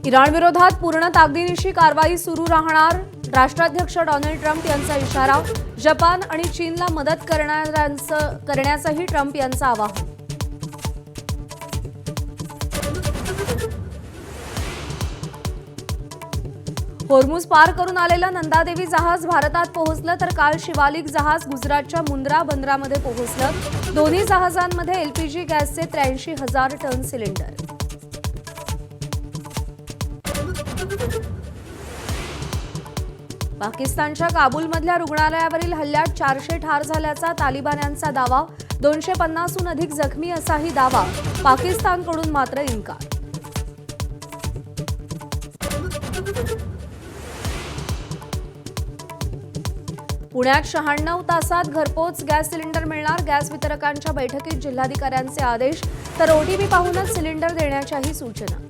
Iran विरोधात पूर्ण ताकदीनिशी कारवाई सुरू राहणार. राष्ट्राध्यक्ष डोनाल्ड ट्रम्प यांचा इशारा. जपान आणि चीनला मदत करण्याचंही ट्रम्प यांचं आवाहन. होर्मुझ पार करून आलेलं नंदादेवी जहाज भारतात पोहोचलं, तर काल शिवालिक जहाज गुजरातच्या मुंद्रा बंदरामध्ये पोहोचलं. दोन्ही जहाजांमध्ये एलपीजी गॅसचे 83,000 टन सिलेंडर. पाकिस्तानच्या काबूलमधल्या रुग्णालयावरील हल्ल्यात 400 ठार झाल्याचा तालिबान्यांचा दावा. 250हून अधिक जखमी असाही दावा. पाकिस्तानकडून मात्र इन्कार. पुण्यात 96 तासात घरपोच गॅस सिलेंडर मिळणार. गॅस वितरकांच्या बैठकीत जिल्हाधिकाऱ्यांचे आदेश, तर ओटीपी पाहूनच सिलेंडर देण्याच्याही सूचना.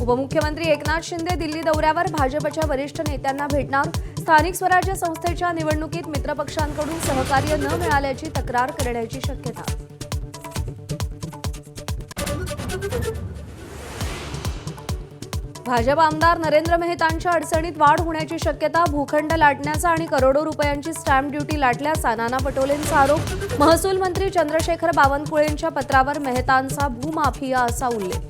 उपमुख्यमंत्री एकनाथ शिंदे दिल्ली दौऱ्यावर. भाजपच्या वरिष्ठ नेत्यांना भेटणार. स्थानिक स्वराज्य संस्थेच्या निवडणुकीत मित्रपक्षांकडून सहकार्य न मिळाल्याची तक्रार करण्याची शक्यता. भाजप आमदार नरेंद्र मेहतांच्या अडचणीत वाढ होण्याची शक्यता. भूखंड लाटण्याचा आणि करोडो रुपयांची स्टॅम्प ड्युटी लाटल्याचा नाना पटोलेंचा आरोप. महसूल मंत्री चंद्रशेखर बावनकुळेंच्या पत्रावर मेहतांचा भूमाफिया असा उल्लेख.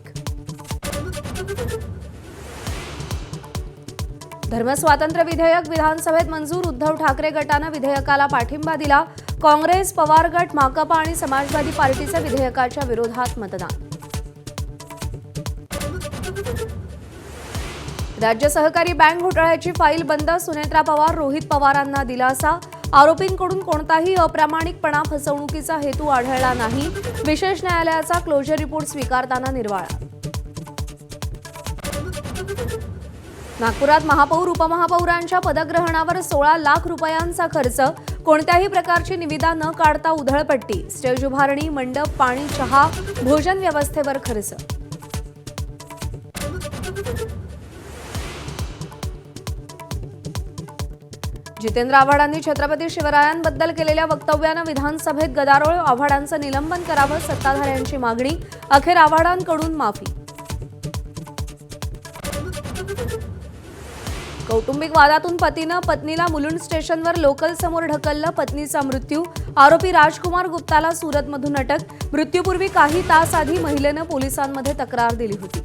धर्मस्वातंत्र्य विधेयक विधानसभेत मंजूर. उद्धव ठाकरे गटानं विधेयकाला पाठिंबा दिला. काँग्रेस, पवार गट, माकपा आणि समाजवादी पार्टीचे विधेयकाच्या विरोधात मतदान. राज्य सहकारी बँक घोटाळ्याची फाईल बंद. सुनेत्रा पवार, रोहित पवारांना दिलासा. आरोपींकडून कोणताही अप्रामाणिकपणा, फसवणुकीचा हेतू आढळला नाही. विशेष न्यायालयाचा क्लोजर रिपोर्ट स्वीकारताना निर्वाळा. नागपुरात महापौर, उपमहापौरांच्या पदग्रहणावर 16 लाख रुपयांचा खर्च. कोणत्याही प्रकारची निविदा न काढता उधळपट्टी. स्टेज उभारणी, मंडप, पाणी, चहा, भोजन व्यवस्थेवर खर्च. जितेंद्र आव्हाडांनी छत्रपती शिवरायांबद्दल केलेल्या वक्तव्यानं विधानसभेत गदारोळ. आव्हाडांचं निलंबन करावं, सत्ताधाऱ्यांची मागणी. अखेर आव्हाडांकडून माफी. कौटुंबिक वादातून पतीनं पत्नीला मुलुंड स्टेशनवर लोकल समोर ढकललं. पत्नीचा मृत्यू. आरोपी राजकुमार गुप्ताला सुरतमधून अटक. मृत्यूपूर्वी काही तास आधी महिलेनं पोलिसांमध्ये तक्रार दिली होती.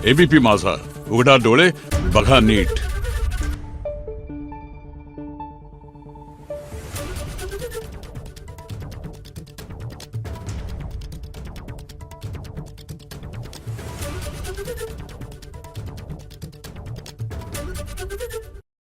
एबीपी माझा, उघडा डोळे बघा नीट.